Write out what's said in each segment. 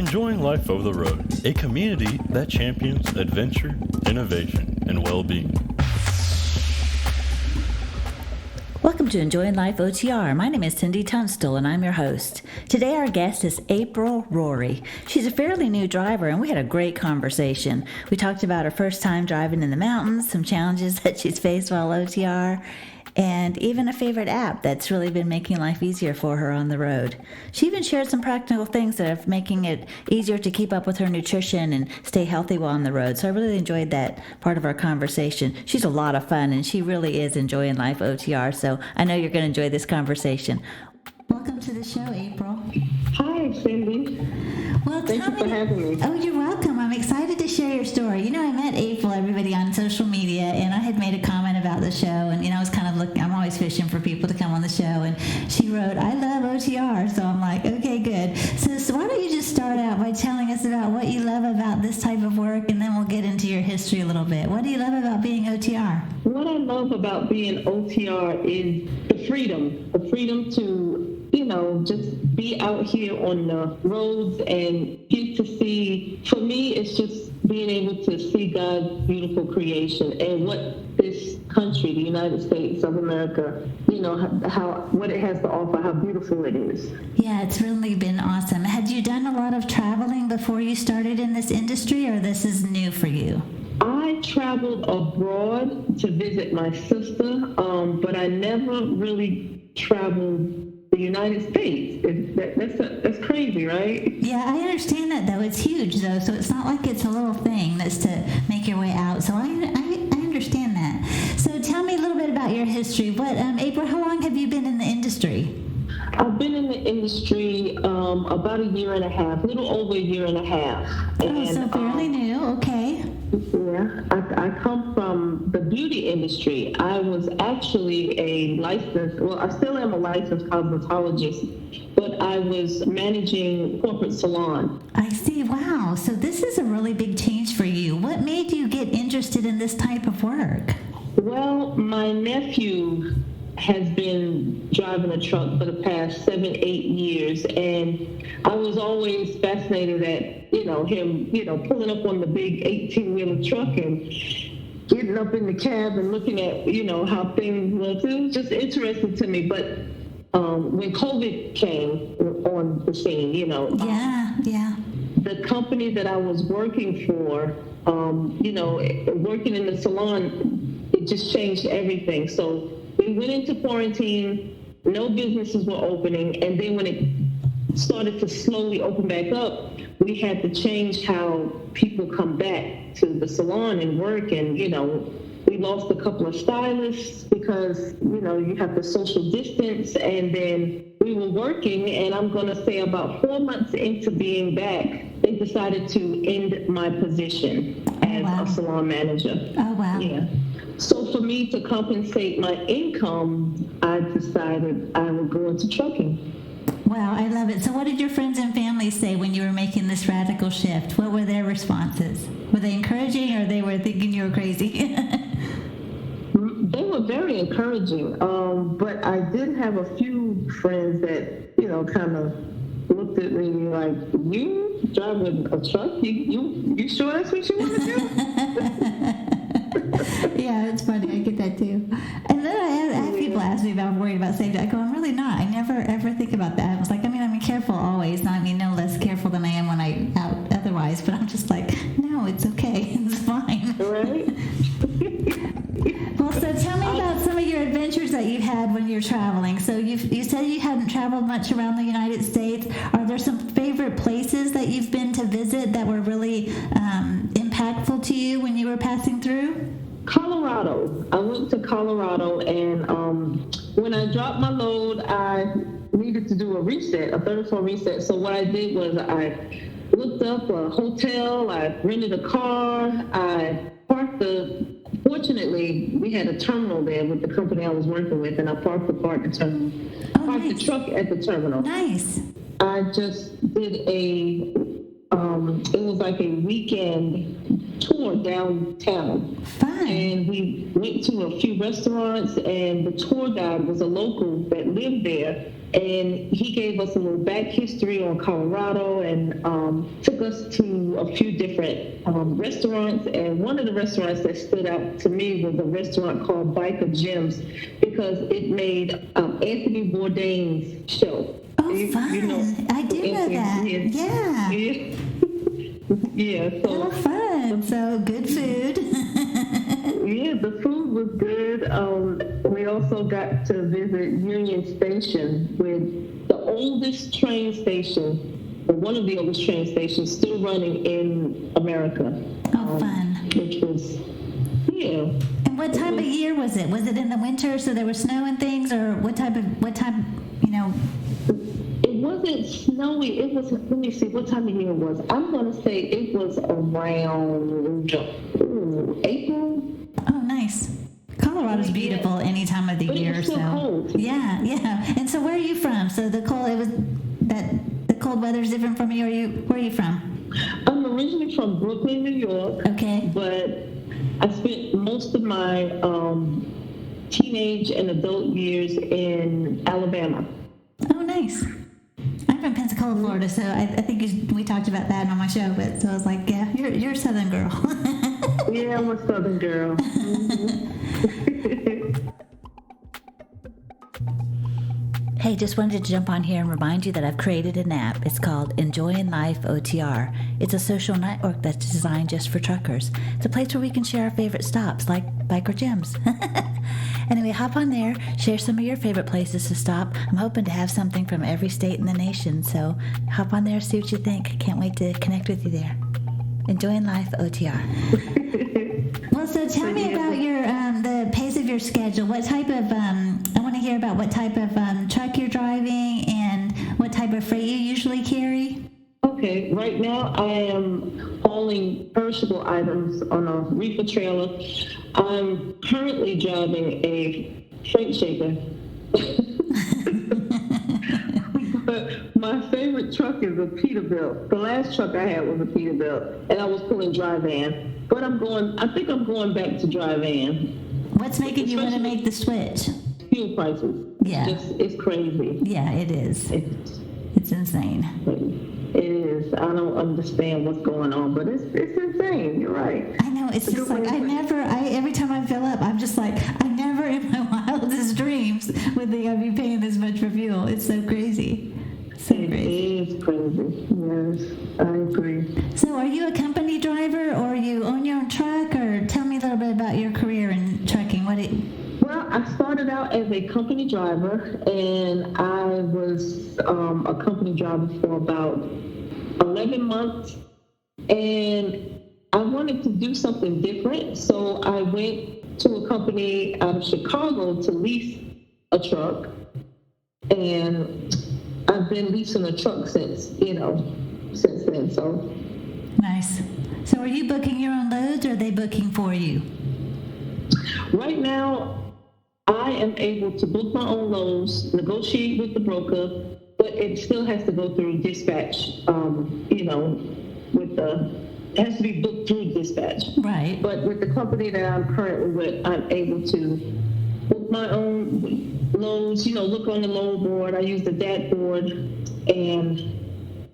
Enjoying Life Over the Road, a community that champions adventure, innovation, and well-being. Welcome to Enjoying Life OTR. My name is Cindy Tunstall, and I'm your host. Today our guest is April Rorie. She's a fairly new driver, and we had a great conversation. We talked about her first time driving in the mountains, some challenges that she's faced while OTR, and even a favorite app that's really been making life easier for her on the road. She even shared some practical things that are making it easier to keep up with her nutrition and stay healthy while on the road. So I really enjoyed that part of our conversation. She's a lot of fun, and she really is enjoying Life OTR, so I know you're going to enjoy this conversation. Welcome to the show, April. Hi, Cindy. Well, Thank you for having me. Oh, you're welcome. I'm excited to share your story. You know, I met April, everybody, on social media, and I had made a comment about the show, and, I was kind of looking, I'm always fishing for people to come on the show, and she wrote, I love OTR, so I'm like, okay, good. So why don't you just start out by telling us about what you love about this type of work, and then we'll get into your history a little bit. What do you love about being OTR? What I love about being OTR is the freedom to just be out here on the roads and get to see, for me, it's just being able to see God's beautiful creation and what this country, the United States of America, what it has to offer, how beautiful it is. Yeah, it's really been awesome. Had you done a lot of traveling before you started in this industry, or this is new for you? I traveled abroad to visit my sister, but I never really traveled the United States. That's crazy, right? Yeah, I understand that, though. It's huge, though, so it's not like it's a little thing that's to make your way out. So I understand that. So tell me a little bit about your history. April, how long have you been in the industry? I've been in the industry about a year and a half, a little over a year and a half. And, so fairly new, okay. Yeah, I come from the beauty industry. I was actually I still am a licensed cosmetologist, but I was managing corporate salon. I see, wow. So this is a really big change for you. What made you get interested in this type of work? Well, my nephew has been driving a truck for the past 7-8 years, and I was always fascinated at him pulling up on the big 18-wheeler truck and getting up in the cab and looking at how things look. It was just interesting to me. But when COVID came on the scene, the company that I was working for, working in the salon, it just changed everything. So we went into quarantine, no businesses were opening, and then when it started to slowly open back up, we had to change how people come back to the salon and work, and we lost a couple of stylists because you have the social distance, and then we were working, and I'm going to say about 4 months into being back, they decided to end my position as a salon manager. Oh, wow. Yeah. So for me to compensate my income, I decided I would go into trucking. Wow, I love it. So what did your friends and family say when you were making this radical shift? What were their responses? Were they encouraging, or they were thinking you were crazy? They were very encouraging, but I did have a few friends that, kind of looked at me like, you driving a truck? You sure that's what you want to do? Yeah, it's funny. I get that too. And then I have people ask me if I'm worried about safety. I go, I'm really not. I never ever think about that. I was like, I'm careful always. No less careful than I am when I'm out otherwise. But I'm just like, no, it's okay. It's fine. Right. Well, so tell me about some of your adventures that you've had when you're traveling. So you said you hadn't traveled much around the United States. Are there some favorite places that you've been to visit that were really impactful to you when you were passing through? Colorado. I went to Colorado, and when I dropped my load, I needed to do a third floor reset. So what I did was I looked up a hotel, I rented a car, I parked fortunately, we had a terminal there with the company I was working with, and I parked the car at the terminal. Parked the truck at the terminal. Nice. I just did it was like a weekend tour downtown. Fun. And we went to a few restaurants, and the tour guide was a local that lived there. and he gave us a little back history on Colorado and took us to a few different restaurants. And one of the restaurants that stood out to me was a restaurant called Biker Gems because it made Anthony Bourdain's show. Oh, fun. You know, I do know that. Yeah. Yeah. So, oh, fun. So good food. yeah, the food was good. We also got to visit Union Station, with the oldest train station, or one of the oldest train stations still running in America. Oh, fun. Which was, yeah. And what time of year was it? Was it in the winter, so there was snow and things, or what time, you know? It wasn't snowy. It was, let me see, what time of year it was. I'm going to say it was around April. Oh, nice. Colorado's beautiful any time of the year. It was still cold. Yeah. And so where are you from? So the cold weather's different from you. Where are you from? I'm originally from Brooklyn, New York. Okay. But I spent most of my teenage and adult years in Alabama. Oh, nice. I'm from Pensacola, Florida, so I think we talked about that on my show. But so I was like, yeah, you're a Southern girl. Yeah, I'm a Southern girl. Hey, just wanted to jump on here and remind you that I've created an app. It's called Enjoying Life OTR. It's a social network that's designed just for truckers. It's a place where we can share our favorite stops, like Biker Gems. Anyway, hop on there, share some of your favorite places to stop. I'm hoping to have something from every state in the nation, so hop on there, see what you think. Can't wait to connect with you there. Enjoying Life OTR. Well, so tell me about your the pace of your schedule. What type of I want to hear about what type of truck you're driving and what type of freight you usually carry. Okay, right now I am hauling perishable items on a reefer trailer. I'm currently driving a freight shaker. But my favorite truck is a Peterbilt. The last truck I had was a Peterbilt, and I was pulling dry van. But I think I'm going back to dry van. What's making you want to make the switch? Fuel prices. Yeah. It's crazy. Yeah, it is. It's insane. It is. I don't understand what's going on, but it's insane. You're right. I know. It's just like every time I fill up, I'm just like, I never in my wildest dreams would think I'd be paying this much for fuel. It's so crazy. It is crazy. Yes, I agree. So are you a company driver or you own your own truck, or tell me a little bit about your career in trucking? Well, I started out as a company driver, and I was a company driver for about 11 months, and I wanted to do something different, so I went to a company out of Chicago to lease a truck, and I've been leasing a truck since then, so. Nice. So are you booking your own loads, or are they booking for you? Right now, I am able to book my own loads, negotiate with the broker, but it still has to go through dispatch, it has to be booked through dispatch. Right. But with the company that I'm currently with, I'm able to book my own loads, look on the load board. I use the DAT board and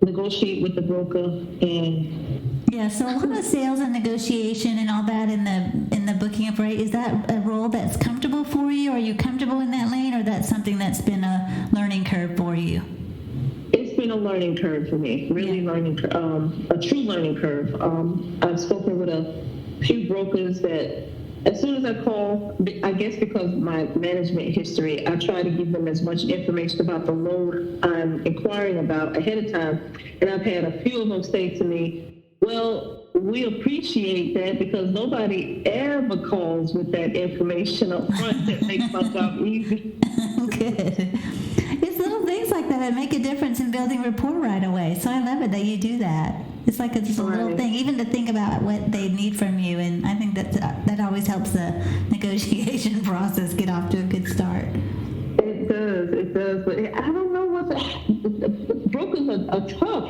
negotiate with the broker. And yeah, so a lot of sales and negotiation and all that in the booking of freight, is that a role that's comfortable for you? Are you comfortable in that lane, or that's something that's been a learning curve for you? It's been a learning curve for me, really a true learning curve. I've spoken with a few brokers that as soon as I call, I guess because of my management history, I try to give them as much information about the load I'm inquiring about ahead of time. And I've had a few of them say to me, well, we appreciate that because nobody ever calls with that information up front. That makes my job easy. Good. It's little things like that make a difference in building rapport right away. So I love it that you do that. It's like it's a little thing, even to think about what they need from you. And I think that always helps the negotiation process get off to a good start. It does. But I don't know brokers are tough.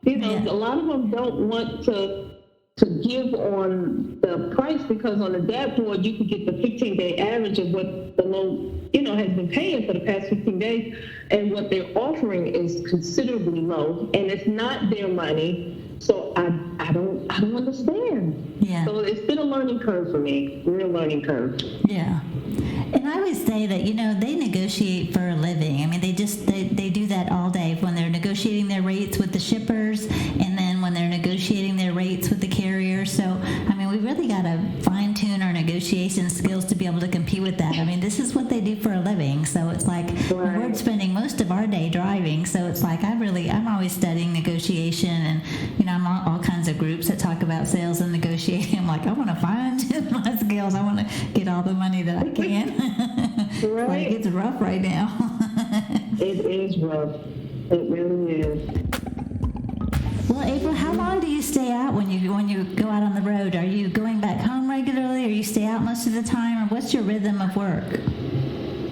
A lot of them don't want to to give on the price, because on the dashboard you can get the 15-day average of what the loan, has been paying for the past 15 days, and what they're offering is considerably low, and it's not their money. So I don't understand. Yeah. So it's been a learning curve for me, real learning curve. Yeah. And I would say that, they negotiate for a living. I mean, they do that all day when they're negotiating their rates with the shippers, and then when they're negotiating their rates with the carriers. So, I mean, we really got to fine tune our negotiation skills to be able to compete with that. I mean, this is what they do for a living. So it's like we're spending most of our day driving. So it's like I'm always studying negotiation, and, I'm on all kinds of groups that talk about sales and negotiating. I'm like, I want to fine tune my skills. I want to get all the money that I can. Right. Like, it's rough right now. It is rough. It really is. Well, April, how long do you stay out when you go out on the road? Are you going back home regularly, or you stay out most of the time, or what's your rhythm of work?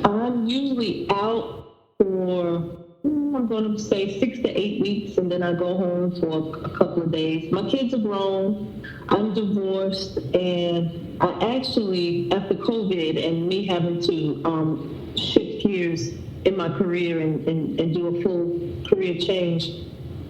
I'm usually out for, I'm going to say 6 to 8 weeks, and then I go home for a couple of days. My kids are grown. I'm divorced, and I actually, after COVID and me having to shift gears in my career and do a full career change,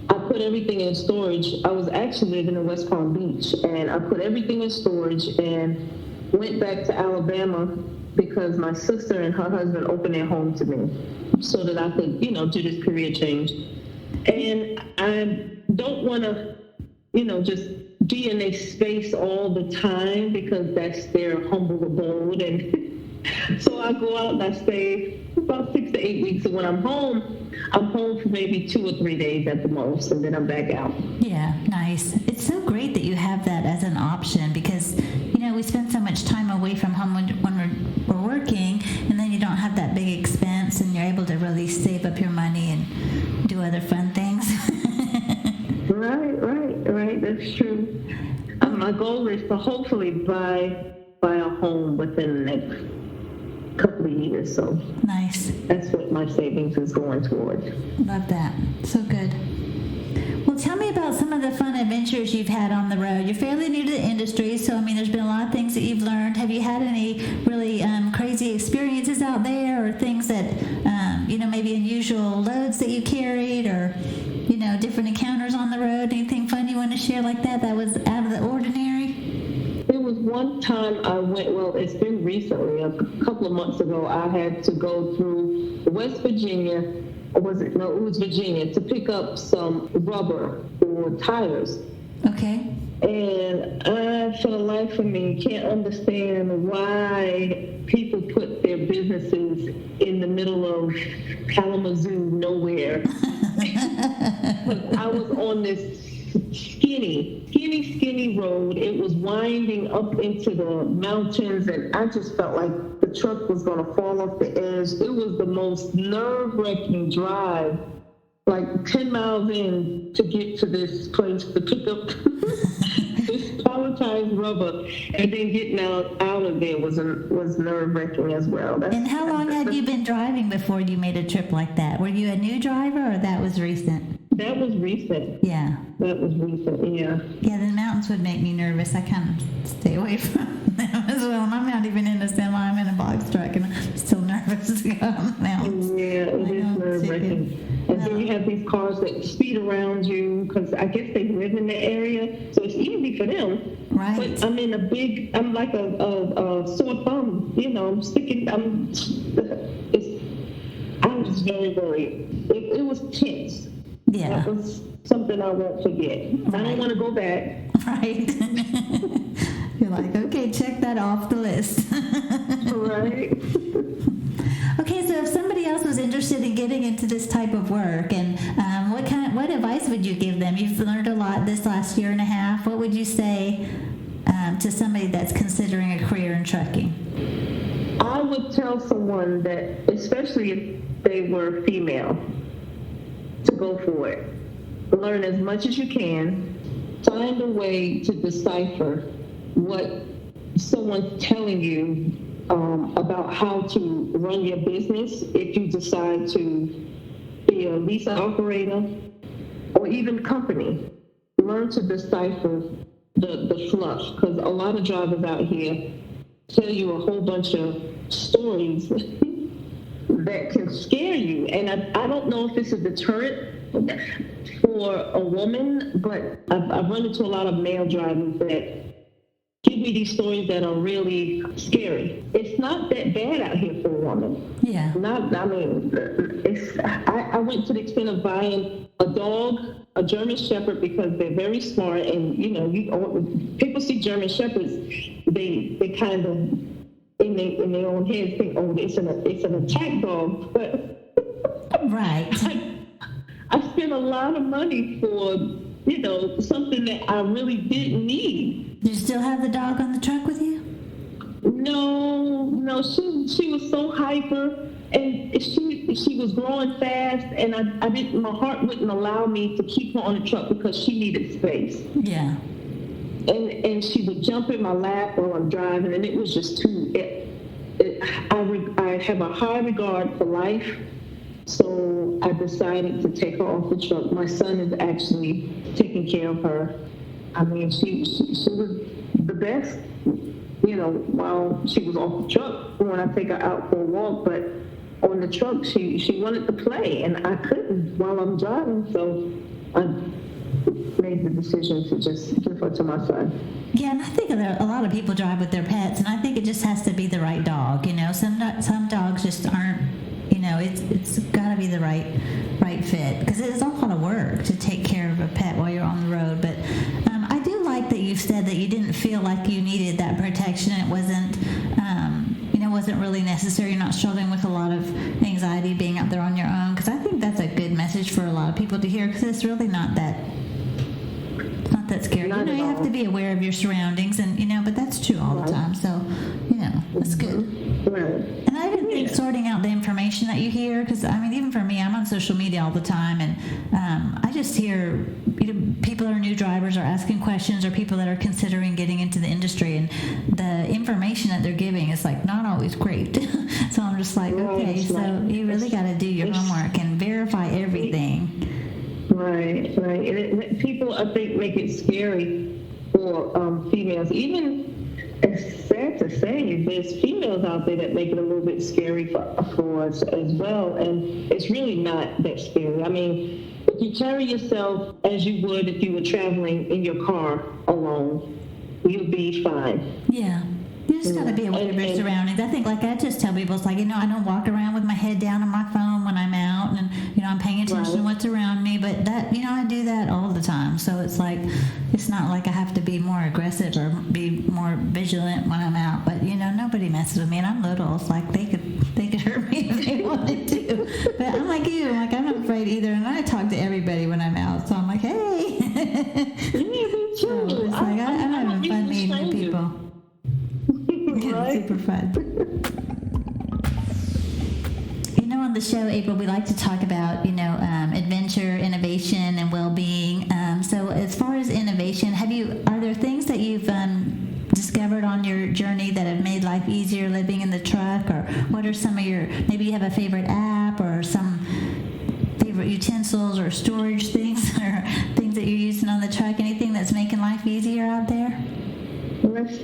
I put everything in storage. I was actually living in West Palm Beach, and I put everything in storage and went back to Alabama because my sister and her husband opened their home to me so that I could, do this career change. And I don't want to, just be in a space all the time, because that's their humble abode. And so I go out and I stay about 6 to 8 weeks. And when I'm home for maybe 2 or 3 days at the most, and then I'm back out. Yeah, nice. It's so great that you have that as an option, because, we spend so much time away from home when we're working, and then you don't have that big expense, and you're able to really save up your money and do other fun things. Right. That's true. My goal is to hopefully buy a home within the next couple of years. So nice. That's what my savings is going towards. Love that. So good. Well, tell me about some of the fun adventures you've had on the road. You're fairly new to the industry, so, there's been a lot of things that you've learned. Have you had any really crazy experiences out there, or things that, maybe unusual loads that you carried, or, different encounters on the road? Anything fun you want to share like that was out of the ordinary? There was one time I went, it's been recently, a couple of months ago, I had to go through West Virginia, or was it? No, it was Virginia, to pick up some rubber for tires. Okay. And I, for the life of me, can't understand why people put their businesses in the middle of Kalamazoo, nowhere. I was on this skinny road. It was winding up into the mountains, and I just felt like the truck was going to fall off the edge. It was the most nerve-wracking drive, like 10 miles in, to get to this place to pick up this palletized rubber, and then getting out of there was nerve-wracking as well. And how long had you been driving before you made a trip like that? Were you a new driver, or that was recent? That was recent. Yeah. That was recent, yeah. Yeah, the mountains would make me nervous. I kind of stay away from them as well. And I'm not even in a semi, I'm in a box truck, and I'm still nervous to go on the mountains. Yeah, it is nerve-wracking. And then you have these cars that speed around you, because I guess they live in the area, so it's easy for them. Right. But I'm like a sore thumb, I was it was tense. Yeah. That was something I won't forget. Right. I don't want to go back. Right. You're like, okay, check that off the list. Right. Okay, so if somebody else was interested in getting into this type of work, and what advice would you give them? You've learned a lot this last year and a half. What would you say to somebody that's considering a career in trucking? I would tell someone that, especially if they were female, to go for it. Learn as much as you can. Find a way to decipher what someone's telling you about how to run your business. If you decide to be a lease operator or even company, learn to decipher the fluff, because a lot of drivers out here tell you a whole bunch of stories that can scare you. And I don't know if it's a deterrent for a woman, but I've run into a lot of male drivers that give me these stories that are really scary. It's not that bad out here for a woman. Yeah. I went to the extent of buying a dog, a German Shepherd, because they're very smart, and people see German Shepherds, they kind of in their own heads think, oh, it's an attack dog, but right. I spent a lot of money for something that I really didn't need. Do you still have the dog on the truck with you? No, she was so hyper, and she was growing fast, and I didn't. My heart wouldn't allow me to keep her on the truck because she needed space. Yeah. And she would jump in my lap while I'm driving, and it was just too. I have a high regard for life, so I decided to take her off the truck. My son is actually taking care of her. I mean, she was the best, while she was off the truck when I take her out for a walk. But on the truck, she wanted to play, and I couldn't while I'm driving. So I made the decision to just give her to my son. Yeah, and I think a lot of people drive with their pets, and I think it just has to be the right dog. Some dogs just aren't. It's got to be the right fit, because it's a lot of work to take care of a pet while you're on the road. But I do like that you've said that you didn't feel like you needed that protection. It wasn't really necessary. You're not struggling with a lot of anxiety being out there on your own, because I think that's a good message for a lot of people to hear, because it's really not that scary. You have to be aware of your surroundings, and but that's true all the time. So that's good. Right. And I even think sorting out the information that you hear, because even for me, I'm on social media all the time, and I just hear people are new drivers are asking questions, or people that are considering getting into the industry, and the information that they're giving is like not always great. So I'm just like, okay, so you really got to do your homework and verify everything. Right. And people, I think, make it scary for females. Even, it's sad to say, there's females out there that make it a little bit scary for us as well. And it's really not that scary. I mean, if you carry yourself as you would if you were traveling in your car alone, you'll be fine. Yeah. You just got to be aware of your surroundings. I think, I just tell people, it's like, I don't walk around with my head down on my phone when I'm out, and, I'm paying attention to what's around me, but that, I do that all the time. So it's like, it's not like I have to be more aggressive or be more vigilant when I'm out, but, nobody messes with me, and I'm little. It's like, they could hurt me if they wanted to. But I'm like you, I'm not afraid either, and I talk to everybody when I'm out, so I'm like, hey. So it's like, I'm having fun meeting new people. Right. Super fun. On the show, April, we like to talk about, adventure, innovation, and well-being. So as far as innovation, are there things that you've discovered on your journey that have made life easier living in the truck? Or what are some of maybe you have a favorite app or some favorite utensils or storage things or things that you're using on the truck? Anything that's making life easier out there?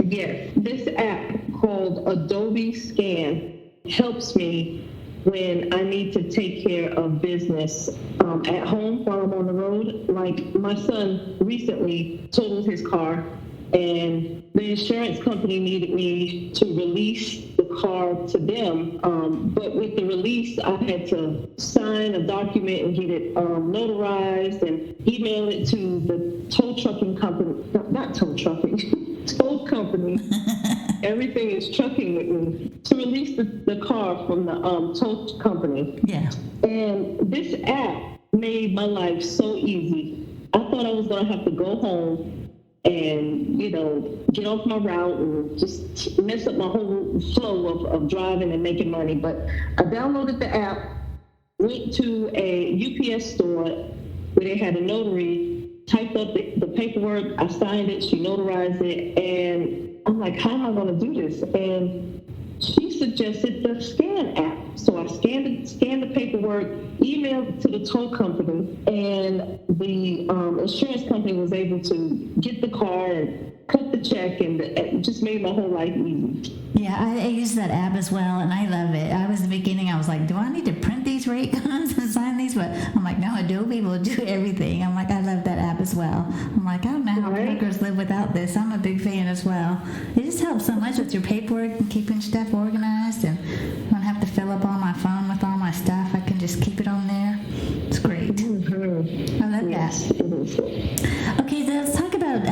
Yes. This app called Adobe Scan helps me when I need to take care of business at home while I'm on the road. Like, my son recently totaled his car, and the insurance company needed me to release the car to them. But with the release, I had to sign a document and get it notarized and email it to the tow trucking company. No, not tow trucking, tow company. Everything is trucking with me to release the car from the tow company. Yeah. And this app made my life so easy. I thought I was going to have to go home and, get off my route and just mess up my whole flow of driving and making money. But I downloaded the app, went to a UPS store where they had a notary, typed up the paperwork, I signed it, she notarized it, and I'm like, how am I going to do this? And she suggested the scan app. So I scanned the paperwork, emailed it to the tow company, and the insurance company was able to get the car and cut the check, and it just made my whole life easy. Yeah, I use that app as well, and I love it. I was in the beginning, I was like, do I need to print these rate cards and sign these? But I'm like, no, Adobe will do everything. I'm like, I love that app as well. I'm like, I don't know how truckers live without this. I'm a big fan as well. It just helps so much with your paperwork and keeping stuff organized, and I don't have to fill up all my phone with all my stuff. I can just keep it on there. It's great. I love that. Okay, so let's talk about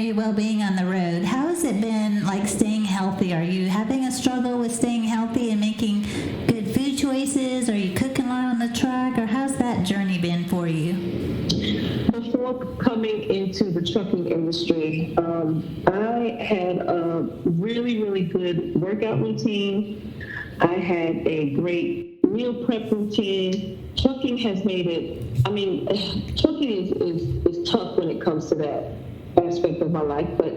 your well-being on the road. How has it been, like, staying healthy? Are you having a struggle with staying healthy and making good food choices? Are you cooking a lot on the truck? Or how's that journey been for you? Before coming into the trucking industry, I had a really, really good workout routine. I had a great meal prep routine. Trucking has made it, trucking is tough when it comes to that aspect of my life, but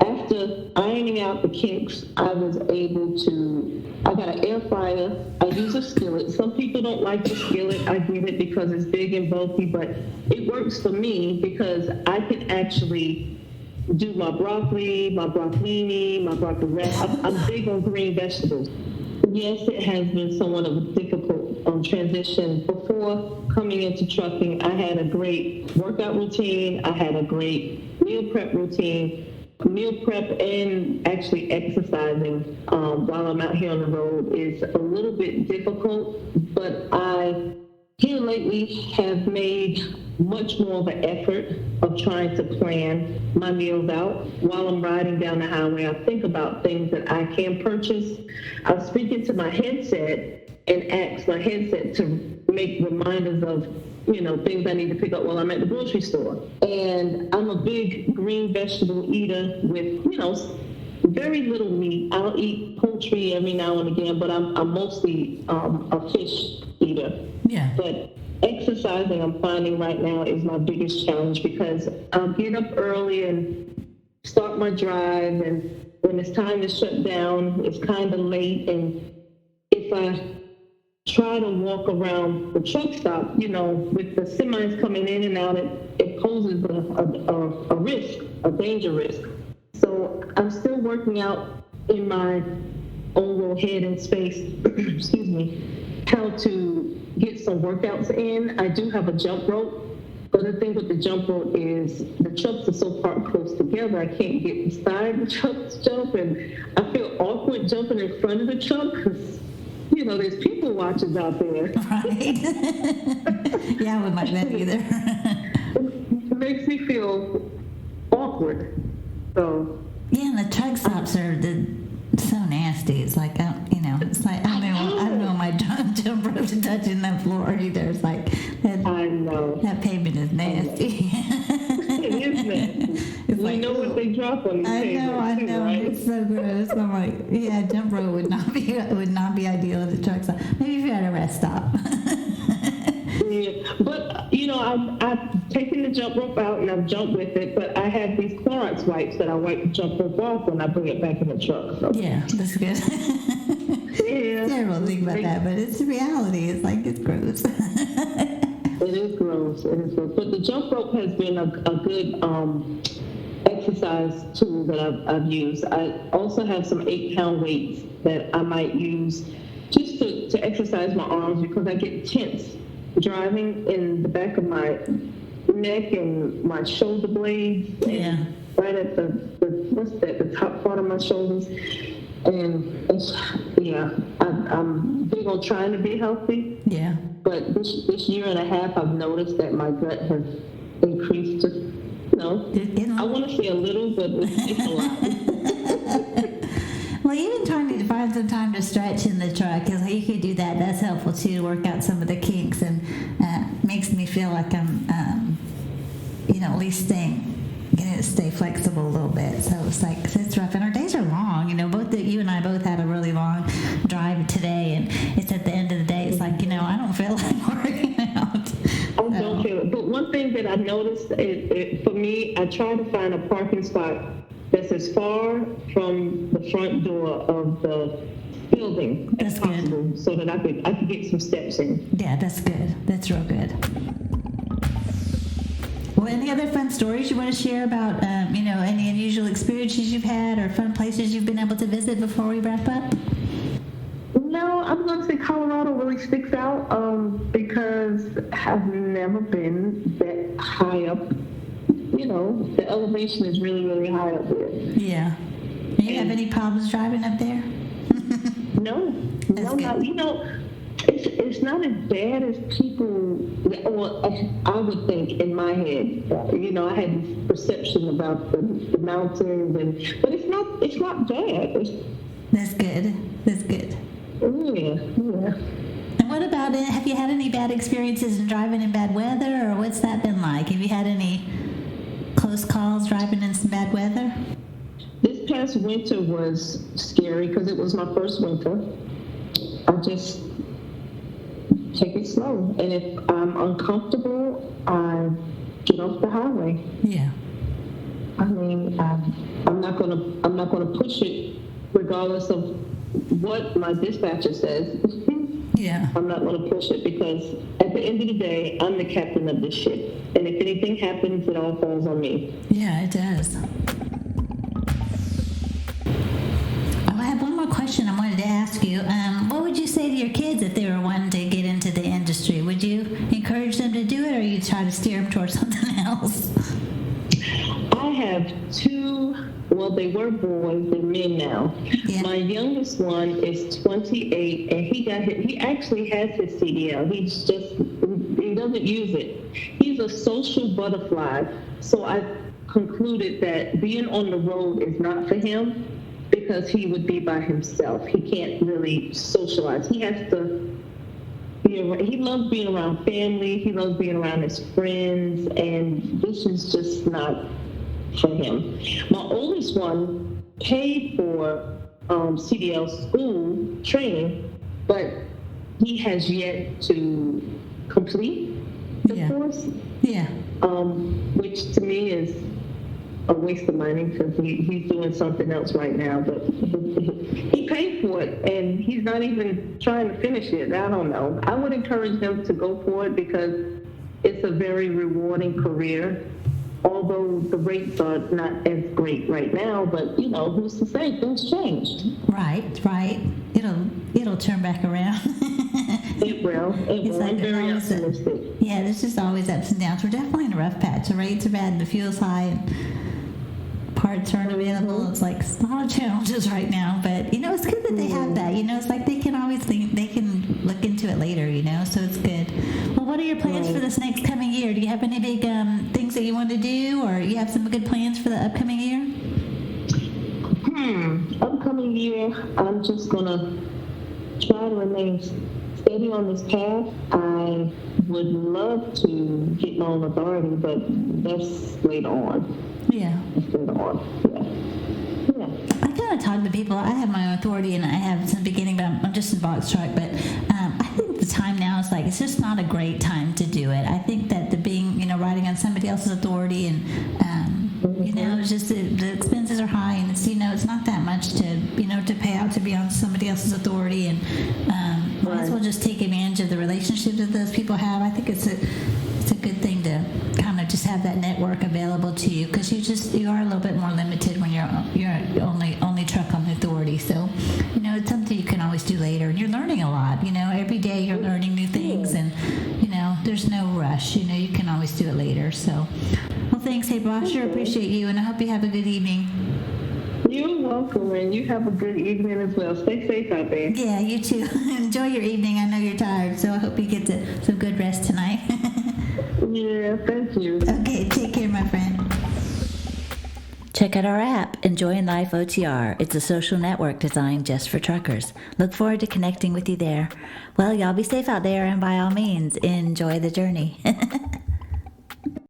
after ironing out the kinks, I got an air fryer. I use a skillet. Some people don't like the skillet. I get it because it's big and bulky, but it works for me because I can actually do my broccoli, my broccolini, my broccoli wrap. I'm big on green vegetables. Yes, it has been somewhat of a difficult transition. Before coming into trucking, I had a great workout routine. I had a great meal prep routine. Meal prep and actually exercising while I'm out here on the road is a little bit difficult, but I here lately have made much more of an effort of trying to plan my meals out. While I'm riding down the highway, I think about things that I can purchase. I was speaking to my headset and asked my headset to make reminders of things I need to pick up while I'm at the grocery store. And I'm a big green vegetable eater with, very little meat. I'll eat poultry every now and again, but I'm mostly a fish eater. Yeah. But exercising, I'm finding right now, is my biggest challenge because I'll get up early and start my drive, and when it's time to shut down, it's kind of late, and if I try to walk around the truck stop, with the semis coming in and out, it poses a risk, a danger risk. So I'm still working out in my own little head and space, excuse me, how to get some workouts in. I do have a jump rope, but the thing with the jump rope is the trucks are so parked close together, I can't get beside the truck to jump, and I feel awkward jumping in front of the truck because there's people watching out there. Right. Yeah, I wouldn't like that either. It makes me feel awkward. So. Yeah, and the truck stops are so nasty. It's like, it's like, I don't know my jump rope to touching that floor either. It's like, I know. That pavement is nasty. It is nasty. We know what they drop on these pavements. I know. Right? It's so gross. I'm like, yeah, jump rope would not be ideal at the truck stop. Maybe if you're at a rest stop. Yeah, but I've taken the jump rope out and I've jumped with it, but I have these Clorox wipes that I wipe the jump rope off when I bring it back in the truck. So. Yeah, that's good. Yeah. Terrible to think about that, but it's the reality. It's like, it's gross. It is gross. But the jump rope has been a good exercise tool that I've used. I also have some 8-pound weights that I might use just to exercise my arms because I get tense driving in the back of my neck and my shoulder blades. Yeah. Right at the top part of my shoulders. And I'm big on trying to be healthy. Yeah. But this year and a half, I've noticed that my gut has increased. I want to say a little, but it's a lot. Well, even trying to find some time to stretch in the truck, because you could do that. That's helpful too, to work out some of the kinks, and makes me feel like I'm, at least getting to stay flexible a little bit. So it's like, it's rough, and our days are long. You and I both had a really long drive today, and it's at the end of the day. It's like, I don't feel like working out. I don't feel it. But one thing that I noticed, for me, I try to find a parking spot that's as far from the front door of the building as That's good. possible, so that I could get some steps in. Yeah, that's good. That's real good. Well, any other fun stories you want to share about, any unusual experiences you've had or fun places you've been able to visit before we wrap up? No, I'm going to say Colorado really sticks out because I've never been that high up. The elevation is really, really high up there. Yeah. Do you have any problems driving up there? No, good. it's not as bad as people, or I would think in my head. I had this perception about the mountains, but it's not bad. That's good. That's good. Yeah. And what about it? Have you had any bad experiences in driving in bad weather, or what's that been like? Have you had any close calls driving in some bad weather? This past winter was scary because it was my first winter. I just take it slow, and if I'm uncomfortable, I get off the highway. Yeah. I mean, I'm not gonna push it, regardless of what my dispatcher says. Yeah. I'm not gonna push it because at the end of the day, I'm the captain of this ship, and if anything happens, it all falls on me. Yeah, it does. I have one more question I wanted to ask you. What would you say to your kids if they were wanting to get into the industry? Would you encourage them to do it, or you try to steer them towards something else? I have two, well, they were boys, they're men now. Yeah. My youngest one is 28, and he actually has his CDL. He doesn't use it. He's a social butterfly, so I concluded that being on the road is not for him, because he would be by himself. He can't really socialize. He has to be around, he loves being around family. He loves being around his friends, and this is just not for him. My oldest one paid for CDL school training, but he has yet to complete the course. Yeah. Which to me is a waste of money because he's doing something else right now. But he paid for it, and he's not even trying to finish it. I don't know. I would encourage them to go for it because it's a very rewarding career. Although the rates are not as great right now, but who's to say? Things change. Right. It'll turn back around. It will. I'm very optimistic. Yeah, there's just always ups and downs. We're definitely in a rough patch. The rates are bad, the fuel's high, and parts aren't available. It's like a lot of challenges right now, but it's good that they have that. It's like they can always they can look into it later. So it's good. Well, what are your plans for this next coming year? Do you have any big things that you want to do, or you have some good plans for the upcoming year? Upcoming year, I'm just gonna try to remain steady on this path. I would love to get my own authority, but that's later on. Yeah. That's later on. Yeah. I kind of talk to people. I have my own authority, and I have some beginning, but I'm just in box truck. But I think the time now is it's just not a great time to do it. I think that the being, riding on somebody else's authority, and it's just the expenses are high, and it's not that much to pay out to be on somebody else's authority, and might as well just take advantage of the relationships that those people have. I think it's a good thing to kind of just have that network available to you, because you are a little bit more limited when you're only truck on the authority. So it's something you can always do later, and you're learning a lot. Every day you're learning new things, and there's no rush. You can always do it later. So, well, thanks, April. I sure appreciate you, and I hope you have a good evening. You're welcome, and you have a good evening as well. Stay safe out there. Yeah, you too. Enjoy your evening. I know you're tired, so I hope you get some good rest tonight. Yeah, thank you. Okay, take care, my friend. Check out our app, Enjoying Life OTR. It's a social network designed just for truckers. Look forward to connecting with you there. Well, y'all be safe out there, and by all means, enjoy the journey.